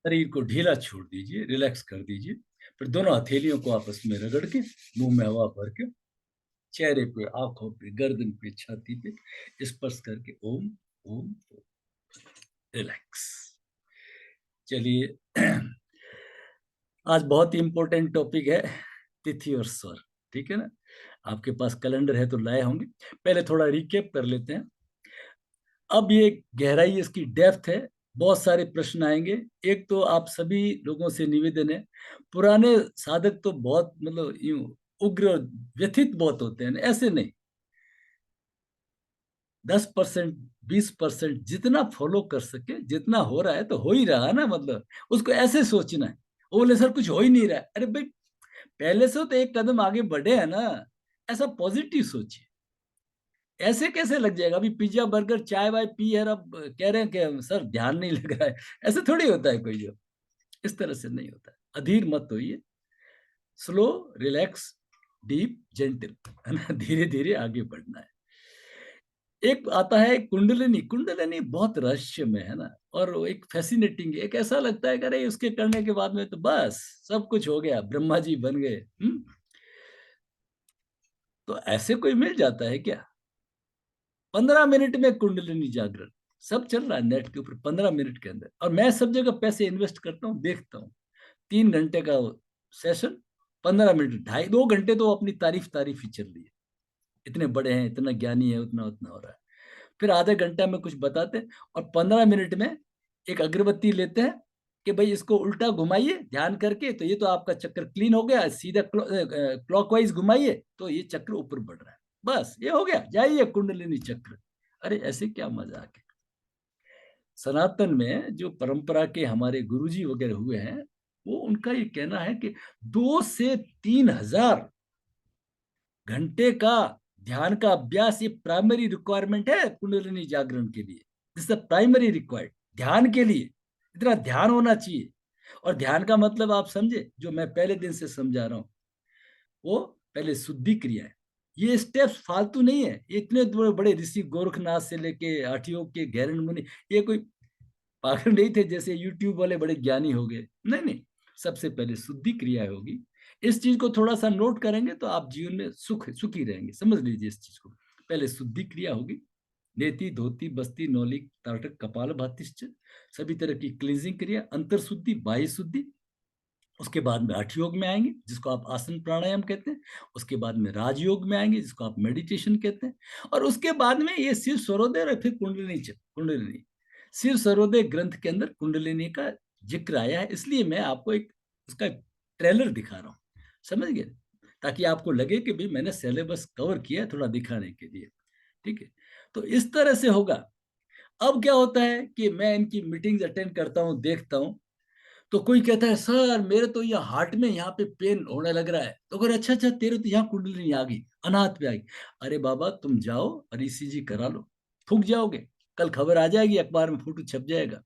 शरीर को ढीला छोड़ दीजिए, रिलैक्स कर दीजिए। फिर दोनों हथेलियों को आपस में रगड़ के, मुंह में हवा भर के, चेहरे पे, आंखों पे, गर्दन पे, छाती पे स्पर्श करके ओम ओम ओम, रिलैक्स। चलिए, आज बहुत ही इंपॉर्टेंट टॉपिक है, तिथि और स्वर। ठीक है ना? आपके पास कैलेंडर है तो लाए होंगे। पहले थोड़ा रिकेप कर लेते हैं। अब ये गहराई, इसकी डेप्थ है, बहुत सारे प्रश्न आएंगे। एक तो आप सभी लोगों से निवेदन है, पुराने साधक तो बहुत मतलब यूं उग्र और व्यथित बहुत होते हैं, ऐसे नहीं। 10%, 20% जितना फॉलो कर सके, जितना हो रहा है तो हो ही रहा है ना, मतलब उसको ऐसे सोचना है। वो बोले सर कुछ हो ही नहीं रहा है, अरे भाई पहले से तो एक कदम आगे बढ़े है ना, ऐसा पॉजिटिव सोचिए। ऐसे कैसे लग जाएगा? अभी पिज्जा बर्गर चाय वाय पी है, अब कह रहे हैं कि सर ध्यान नहीं लग रहा है। ऐसे थोड़ी होता है कोई, जो इस तरह से नहीं होता है। अधीर मत होइए, स्लो, रिलैक्स, डीप, जेंटल, है ना, धीरे धीरे आगे बढ़ना है। एक आता है कुंडलिनी। कुंडलिनी बहुत रहस्य में है ना, और वो एक फैसिनेटिंग, एक ऐसा लगता है कि अरे उसके करने के बाद में तो बस सब कुछ हो गया, ब्रह्मा जी बन गए। तो ऐसे कोई मिल जाता है क्या? 15 मिनट में कुंडलिनी जागरण, सब चल रहा है नेट के ऊपर 15 मिनट के अंदर। और मैं सब जगह पैसे इन्वेस्ट करता हूँ, देखता हूँ। 3 घंटे का सेशन, 15 मिनट, 2.5 2 घंटे तो अपनी तारीफ तारीफ ही चल रही है। इतने बड़े हैं, इतना ज्ञानी है, उतना उतना हो रहा है। फिर आधे घंटा में कुछ बताते हैं, और 15 मिनट में एक अगरबत्ती लेते हैं कि भाई इसको उल्टा घुमाइए ध्यान करके, तो ये तो आपका चक्कर क्लीन हो गया। सीधा क्लॉकवाइज घुमाइए तो ये चक्र ऊपर बढ़ रहा है। बस ये हो गया, जाइए कुंडलिनी चक्र। अरे ऐसे क्या मजाक है? सनातन में जो परंपरा के हमारे गुरुजी वगैरह हुए हैं, वो उनका ये कहना है कि 2 से 3 हजार घंटे का ध्यान का अभ्यास, ये प्राइमरी रिक्वायरमेंट है कुंडलिनी जागरण के लिए। दिस प्राइमरी रिक्वायर्ड, ध्यान के लिए इतना ध्यान होना चाहिए। और ध्यान का मतलब आप समझे, जो मैं पहले दिन से समझा रहा हूं, वो पहले शुद्धि क्रिया है। ये स्टेप्स फालतू नहीं है। ये इतने बड़े बड़े ऋषि गोरखनाथ से लेके हठयोग के गैरन मुनि, ये कोई पागल नहीं थे जैसे यूट्यूब वाले बड़े ज्ञानी हो गए। नहीं नहीं, सबसे पहले शुद्धि क्रिया होगी। इस चीज को थोड़ा सा नोट करेंगे तो आप जीवन में सुखी रहेंगे। समझ लीजिए इस चीज को। पहले शुद्धि क्रिया होगी, नेति धोती बस्ती नौली ताटक कपाल भातिश्च, सभी तरह की क्लींजिंग क्रिया, अंतर शुद्धि, बाह्य शुद्धि। उसके बाद में हठ योग में आएंगे, जिसको आप आसन प्राणायाम कहते हैं। उसके बाद में राजयोग में आएंगे, जिसको आप मेडिटेशन कहते हैं। और उसके बाद में ये शिव सर्वोदय और फिर कुंडलिनी कुंडलिनी। शिव सर्वोदय ग्रंथ के अंदर कुंडलिनी का जिक्र आया है, इसलिए मैं आपको एक उसका ट्रेलर दिखा रहा हूँ। समझ गए? ताकि आपको लगे कि भाई मैंने सिलेबस कवर किया, थोड़ा दिखाने के लिए। ठीक है? तो इस तरह से होगा। अब क्या होता है कि मैं इनकी मीटिंग्स अटेंड करता हूँ, देखता हूँ। तो कोई कहता है सर मेरे तो ये हार्ट में यहाँ पे पेन होने लग रहा है। तो अगर अच्छा अच्छा, तेरे तो यहाँ कुंडली आ गई, अनाहत पे आ गई। अरे बाबा तुम जाओ और ईसीजी करा लो, थूक जाओगे। कल खबर आ जाएगी, अखबार में फोटो छप जाएगा।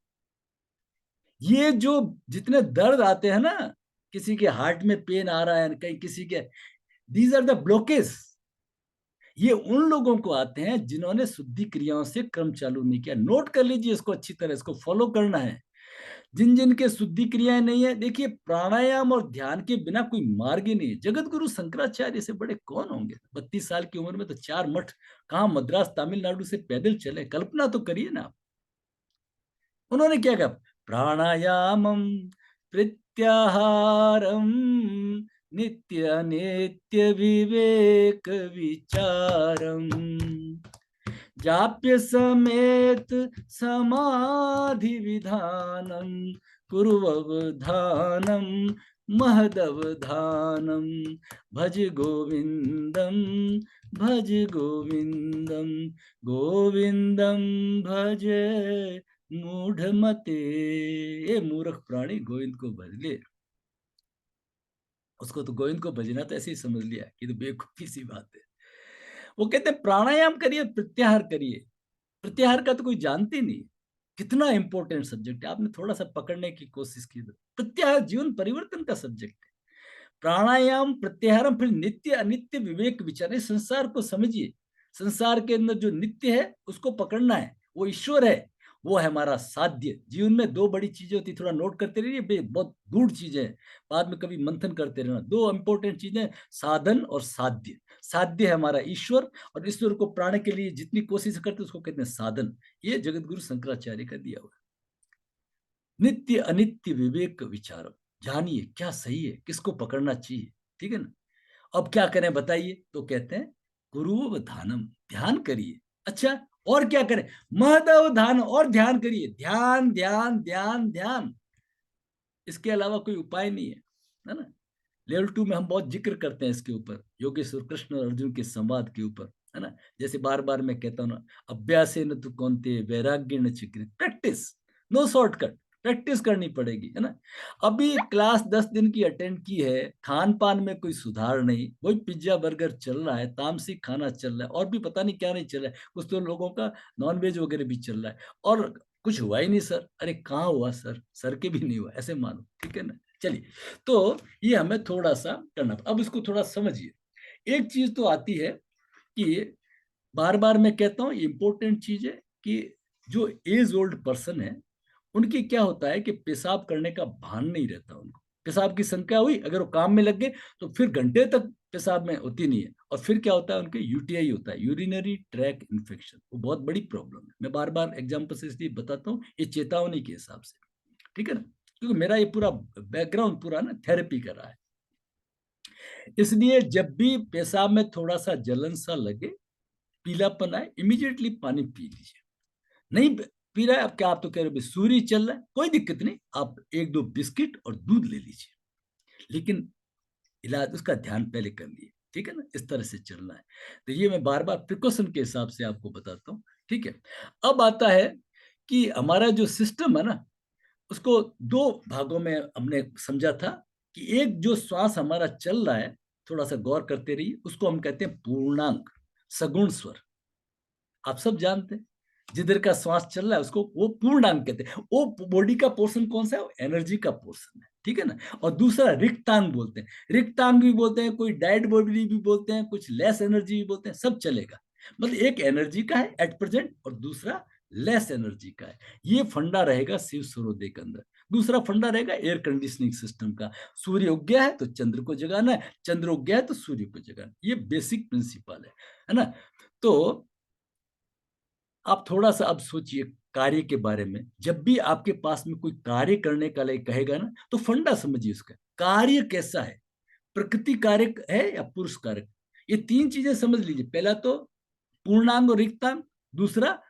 ये जो जितने दर्द आते हैं ना, किसी के हार्ट में पेन आ रहा है, कहीं किसी के, दीज आर द ब्लॉकेज। ये उन लोगों को आते हैं जिन्होंने शुद्धि क्रियाओं से क्रम चालू नहीं किया। नोट कर लीजिए इसको अच्छी तरह, इसको फॉलो करना है। जिन जिन के शुद्धि क्रियाएं नहीं है, देखिए प्राणायाम और ध्यान के बिना कोई मार्ग ही नहीं है। जगत गुरु शंकराचार्य से बड़े कौन होंगे? 32 साल की उम्र में तो 4 मठ कहाँ मद्रास तमिलनाडु से पैदल चले, कल्पना तो करिए ना। उन्होंने क्या कहा? प्राणायामम प्रत्याहारम नित्य नित्य विवेक विचारम जाप्य समेत समाधि विधानम कुरुवधानम महदवधानम भज गोविंदम भज गोविंदम गोविंदम भज मूढ़मते। ये मूर्ख प्राणी गोविंद को भज ले। उसको तो गोविंद को भजना तो ऐसे ही समझ लिया कि तो बेवकूफी सी बात है। वो कहते हैं प्राणायाम करिए, प्रत्याहार करिए। प्रत्याहार का तो कोई जानते नहीं। कितना इंपॉर्टेंट सब्जेक्ट है, आपने थोड़ा सा पकड़ने की कोशिश की तो प्रत्याहार जीवन परिवर्तन का सब्जेक्ट है। प्राणायाम प्रत्याहार, फिर नित्य अनित्य विवेक विचार। इस संसार को समझिए। संसार के अंदर जो नित्य है उसको पकड़ना है, वो ईश्वर है। वो है हमारा साध्य। जीवन में दो बड़ी चीजें होती, थोड़ा नोट करते रहिए, बहुत गूढ़ चीजें हैं, बाद में कभी मंथन करते रहना। दो इंपॉर्टेंट चीजें, साधन और साध्य। साध्य है हमारा ईश्वर, और ईश्वर को प्राण के लिए जितनी कोशिश करते उसको कहते हैं साधन। ये जगत गुरु शंकराचार्य का दिया हुआ। नित्य अनित्य विवेक विचारो, जानिए क्या सही है, किसको पकड़ना चाहिए, ठीक है ना। अब क्या करें बताइए, तो कहते हैं गुरु ध्यानम, ध्यान करिए। अच्छा, और क्या करें, महदवधान, और ध्यान करिए, ध्यान ध्यान ध्यान ध्यान, इसके अलावा कोई उपाय नहीं है ना। लेवल 2 में हम बहुत जिक्र करते हैं इसके ऊपर, योगेश्वर कृष्ण और अर्जुन के संवाद के ऊपर, है ना। जैसे बार बार मैं कहता हूँ ना, अभ्यास न तु कौन्ते वैराग्य न चिकृत, प्रैक्टिस, नो शॉर्टकट, प्रैक्टिस करनी पड़ेगी, है ना। अभी क्लास 10 दिन की अटेंड की है, खान पान में कोई सुधार नहीं, वही पिज्जा बर्गर चल रहा है, तामसिक खाना चल रहा है, और भी पता नहीं क्या नहीं चल रहा है, कुछ तो लोगों का नॉनवेज वगैरह भी चल रहा है, और कुछ हुआ ही नहीं सर। अरे कहाँ हुआ सर, सर के भी नहीं हुआ, ऐसे मानो, ठीक है ना। चलिए, तो ये हमें थोड़ा सा करना, अब इसको थोड़ा समझिए। एक चीज तो आती है कि बार बार मैं कहता हूं, इंपॉर्टेंट चीज है कि जो एज ओल्ड पर्सन है, उनकी क्या होता है कि पेशाब करने का भान नहीं रहता उनको। पेशाब की संख्या हुई, अगर वो काम में लग गए तो फिर घंटे तक पेशाब में होती नहीं है, और फिर क्या होता है, उनके यूटीआई होता है, यूरिनरी ट्रैक इन्फेक्शन। वो बहुत बड़ी प्रॉब्लम है, मैं बार बार एग्जाम्पल से इसलिए बताता हूँ, ये चेतावनी के हिसाब से, ठीक है ना, क्योंकि मेरा ये पूरा बैकग्राउंड पूरा ना थेरेपी कर रहा है। इसलिए जब भी पेशाब में थोड़ा सा जलन सा लगे, पीलापन आए, इमीडिएटली पानी पी लीजिए। नहीं पी रहा है, अब क्या आप तो कह रहे हो सूर्य चल रहा है, कोई दिक्कत नहीं, आप एक दो बिस्किट और दूध ले लीजिए, लेकिन इलाज उसका ध्यान पहले कर लिए, ठीक है ना, इस तरह से चलना है। तो ये मैं बार बार प्रिकॉशन के हिसाब से आपको बताता हूँ, ठीक है। अब आता है कि हमारा जो सिस्टम है ना, उसको दो भागों में हमने समझा था, कि एक जो श्वास हमारा चल रहा है, थोड़ा सा गौर करते रहिए, उसको हम कहते हैं पूर्णांक, सगुण स्वर। आप सब जानते हैं, जिधर का श्वास चल रहा है उसको वो पूर्णांक कहते हैं। वो बॉडी का पोर्शन कौन सा है, वो एनर्जी का पोर्शन है, ठीक है ना। और दूसरा रिक्तांग बोलते हैं, रिक्तांग भी बोलते हैं, कोई डेड बॉडी भी बोलते हैं, कुछ लेस एनर्जी भी बोलते हैं, सब चलेगा। मतलब एक एनर्जी का है एट प्रेजेंट, और दूसरा लेस एनर्जी का है। ये फंडा रहेगा शिव सूर्योदय के अंदर। दूसरा फंडा रहेगा एयर कंडीशनिंग सिस्टम का, सूर्य उग गया है तो चंद्र को जगाना है, चंद्र उग गया है तो सूर्य को जगाना, ये बेसिक प्रिंसिपल है ना। तो आप थोड़ा सा अब सोचिए कार्य के बारे में। जब भी आपके पास में कोई कार्य करने का लिए कहेगा ना, तो फंडा समझिए उसका, कार्य कैसा है, प्रकृति कारक है या पुरुष कारक। ये तीन चीजें समझ लीजिए, पहला तो पूर्णांग और रिक्तांग, दूसरा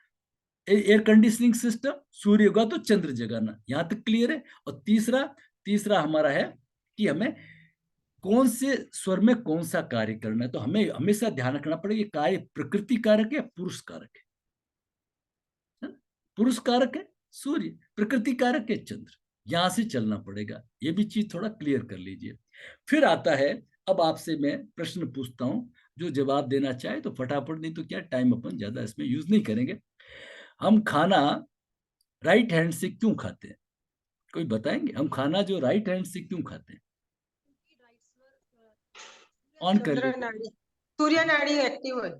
एयर कंडीशनिंग सिस्टम, सूर्य होगा तो चंद्र जगाना, यहां तक क्लियर है। और तीसरा तीसरा हमारा है कि हमें कौन से स्वर में कौन सा कार्य करना है। तो हमें हमेशा ध्यान रखना पड़ेगा, कार्य प्रकृति कारक है या पुरुष कारक है। पुरुष कारक है सूर्य, प्रकृति कारक है चंद्र, यहां से चलना पड़ेगा। ये भी चीज थोड़ा क्लियर कर लीजिए। फिर आता है, अब आपसे मैं प्रश्न पूछता हूं, जो जवाब देना चाहे तो फटाफट, नहीं तो क्या टाइम अपन ज्यादा इसमें यूज नहीं करेंगे। हम खाना राइट हैंड से क्यों खाते हैं, कोई बताएंगे, हम खाना जो राइट हैंड से क्यों खाते हैं। ऑन कर चंद्र लीजिए। नाड़ी, सूर्य नाड़ी एक्टिव है।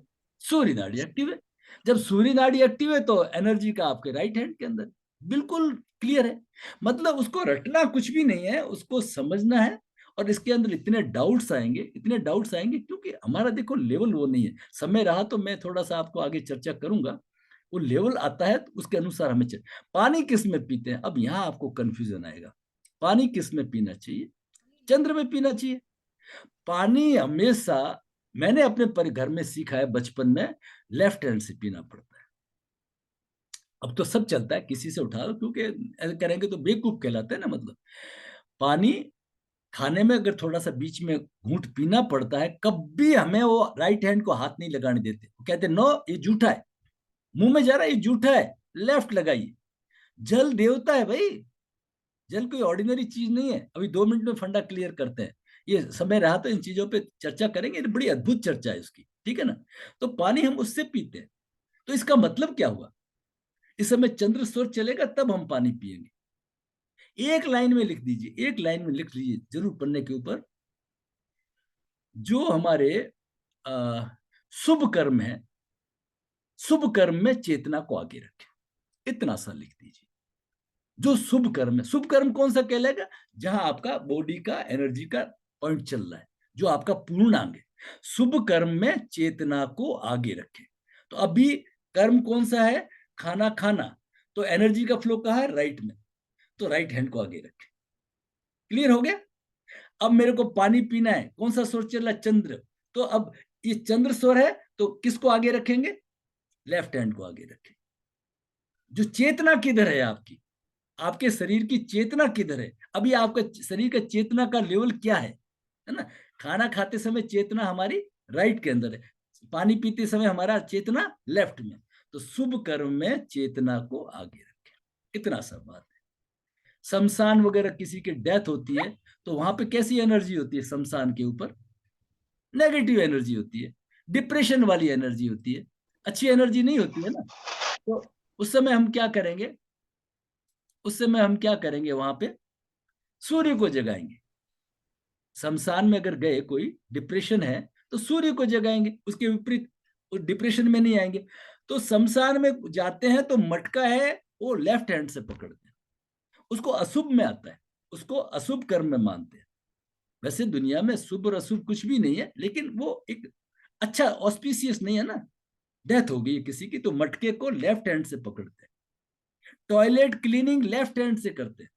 सूर्य नाड़ी एक्टिव है, जब सूर्य नाड़ी एक्टिव है तो एनर्जी का आपके राइट हैंड के अंदर, बिल्कुल क्लियर है। मतलब उसको रटना कुछ भी नहीं है, उसको समझना है। और इसके अंदर इतने डाउट्स आएंगे, इतने डाउट्स आएंगे, क्योंकि हमारा देखो लेवल वो नहीं है। समय रहा तो मैं थोड़ा सा आपको आगे चर्चा करूंगा, वो लेवल आता है तो उसके अनुसार हमें पानी किस में पीते हैं, अब यहाँ आपको कंफ्यूजन आएगा। पानी किस में पीना चाहिए, चंद्र में पीना चाहिए। पानी हमेशा, मैंने अपने घर में सीखा है बचपन में, लेफ्ट हैंड से पीना पड़ता है। अब तो सब चलता है, किसी से उठा लो, क्योंकि ऐसे करेंगे तो बेवकूफ कहलाते हैं ना। मतलब पानी खाने में अगर थोड़ा सा बीच में घूंट पीना पड़ता है, कभी हमें वो राइट हैंड को हाथ नहीं लगाने देते, वो कहते नो ये जूठा है, मुंह में जा रहा है ये जूठा है, लेफ्ट लगाइए। जल देवता है भाई, जल कोई ऑर्डिनरी चीज नहीं है। अभी 2 मिनट में फंडा क्लियर करते हैं, ये समय रहा तो इन चीजों पे चर्चा करेंगे, बड़ी अद्भुत चर्चा है इसकी, ठीक है ना। तो पानी हम उससे पीते हैं, तो इसका मतलब क्या हुआ, इस समय चंद्र सूर्य चलेगा तब हम पानी पिएंगे। एक लाइन में लिख दीजिए, एक लाइन में लिख लीजिए जरूर पढ़ने के ऊपर, जो हमारे शुभ कर्म है, शुभ कर्म में चेतना को आगे रखें। इतना सा लिख दीजिए। जो शुभ कर्म है, शुभ कर्म कौन सा कहलाएगा? जहां आपका बॉडी का एनर्जी का पॉइंट चल रहा है, जो आपका पूर्णांग है। शुभ कर्म में चेतना को आगे रखें। तो अभी कर्म कौन सा है? खाना खाना। तो एनर्जी का फ्लो कहाँ है? राइट में। तो राइट हैंड को आगे रखें। क्लियर हो गया? अब मेरे को पानी पीना है, कौन सा स्वर चल रहा है? चंद्र। तो अब ये चंद्र स्वर है, तो किसको आगे रखेंगे? लेफ्ट हैंड को आगे रखें। जो चेतना किधर है आपकी, आपके शरीर की चेतना किधर है? अभी आपका शरीर का चेतना का लेवल क्या है ना? खाना खाते समय चेतना हमारी राइट के अंदर है, पानी पीते समय हमारा चेतना लेफ्ट में। तो शुभ कर्म में चेतना को आगे रखें। इतना सा बात है। शमशान वगैरह किसी की डेथ होती है, तो वहां पे कैसी एनर्जी होती है? शमशान के ऊपर नेगेटिव एनर्जी होती है, डिप्रेशन वाली एनर्जी होती है, अच्छी एनर्जी नहीं होती है ना। तो उस समय हम क्या करेंगे? उस समय हम क्या करेंगे? वहां पे सूर्य को जगाएंगे। शमशान में अगर गए, कोई डिप्रेशन है, तो सूर्य को जगाएंगे, उसके विपरीत डिप्रेशन में नहीं आएंगे। तो शमशान में जाते हैं तो मटका है वो लेफ्ट हैंड से पकड़ते हैं, उसको अशुभ में आता है, उसको अशुभ कर्म में मानते हैं। वैसे दुनिया में शुभ और अशुभ कुछ भी नहीं है, लेकिन वो एक अच्छा ऑस्पिशियस नहीं है ना। डेथ हो गई किसी की, तो मटके को लेफ्ट हैंड से पकड़ते हैं। टॉयलेट क्लीनिंग लेफ्ट हैंड से करते हैं,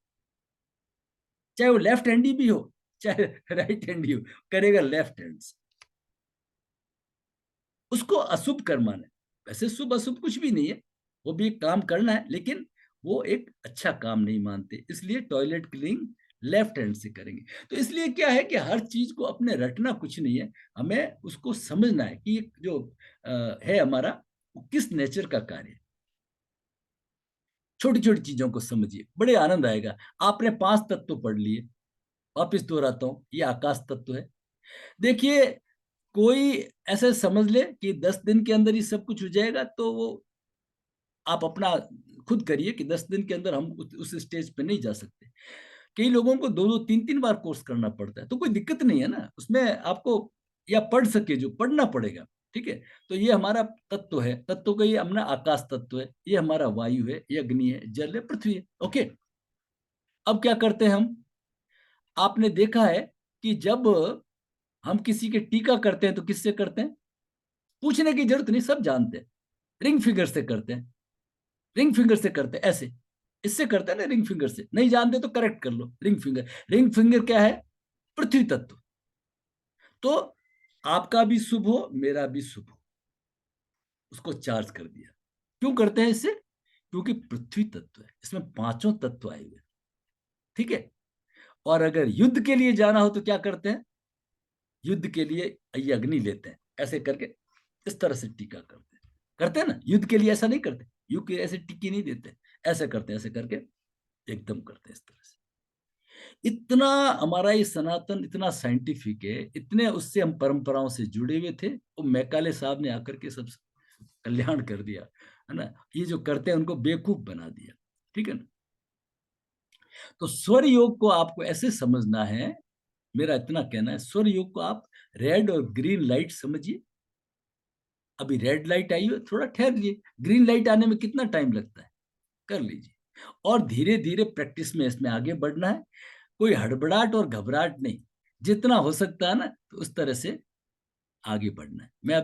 चाहे वो लेफ्ट हैंडी भी हो, चाहे राइट हैंडी हो, करेगा लेफ्ट हैंड से। उसको अशुभ कर्म माने। वैसे शुभ अशुभ कुछ भी नहीं है, वो भी एक काम करना है, लेकिन वो एक अच्छा काम नहीं मानते, इसलिए टॉयलेट क्लीनिंग लेफ्ट हैंड से करेंगे। तो इसलिए क्या है कि हर चीज को अपने रटना कुछ नहीं है, हमें उसको समझना है कि जो है हमारा, वो किस नेचर का कार्य है। छोटी छोटी चीजों को समझिए, बड़े आनंद आएगा। आपने 5 तत्व पढ़ लिए, वापिस दोहराता हूं, ये आकाश तत्व है। देखिए, कोई ऐसे समझ ले कि 10 दिन के अंदर ही सब कुछ हो जाएगा, तो वो आप अपना खुद करिए कि 10 दिन के अंदर हम उस स्टेज पे नहीं जा सकते। कई लोगों को 2-2 3-3 बार कोर्स करना पड़ता है, तो कोई दिक्कत नहीं है ना उसमें आपको, या पढ़ सके जो पढ़ना पड़ेगा। ठीक है? तो ये हमारा तत्व है, तत्व का ये अपना आकाश तत्व है, ये हमारा वायु है, ये अग्नि है, जल है, पृथ्वी है। ओके, अब क्या करते हैं हम? आपने देखा है कि जब हम किसी के टीका करते हैं तो किससे करते हैं? पूछने की जरूरत नहीं, सब जानते हैं। रिंग फिंगर से करते हैं, रिंग फिंगर से करते हैं, ऐसे इससे करते हैं ना, रिंग फिंगर से। नहीं जानते तो करेक्ट कर लो, रिंग फिंगर। रिंग फिंगर क्या है? पृथ्वी तत्व। तो आपका भी शुभ हो, मेरा भी शुभ हो, उसको चार्ज कर दिया। क्यों करते हैं इससे? क्योंकि पृथ्वी तत्व है, इसमें 5 तत्व आए हुए। ठीक है? और अगर युद्ध के लिए जाना हो तो क्या करते हैं? युद्ध के लिए ये अग्नि लेते हैं, ऐसे करके इस तरह से टीका करते हैं ना। युद्ध के लिए ऐसा नहीं करते, युद्ध के ऐसे टिक्की नहीं देते, ऐसे करते हैं, ऐसे करके एकदम करते हैं इस तरह से। इतना हमारा ये सनातन इतना साइंटिफिक है, इतने उससे हम परंपराओं से जुड़े हुए थे। वो मैकाले साहब ने आकर के सब कल्याण कर दिया, है ना। ये जो करते हैं उनको बेवकूफ बना दिया। ठीक है ना? तो स्वर योग को आपको ऐसे समझना है, मेरा इतना कहना है। स्वर योग को आप रेड और ग्रीन लाइट समझिए। अभी रेड लाइट आई है, थोड़ा ठहर लिए, ग्रीन लाइट आने में कितना टाइम लगता है, कर लीजिए। और धीरे धीरे प्रैक्टिस में इसमें आगे बढ़ना है, कोई हड़बड़ाहट और घबराहट नहीं, जितना हो सकता है ना, तो उस तरह से आगे बढ़ना है। मैं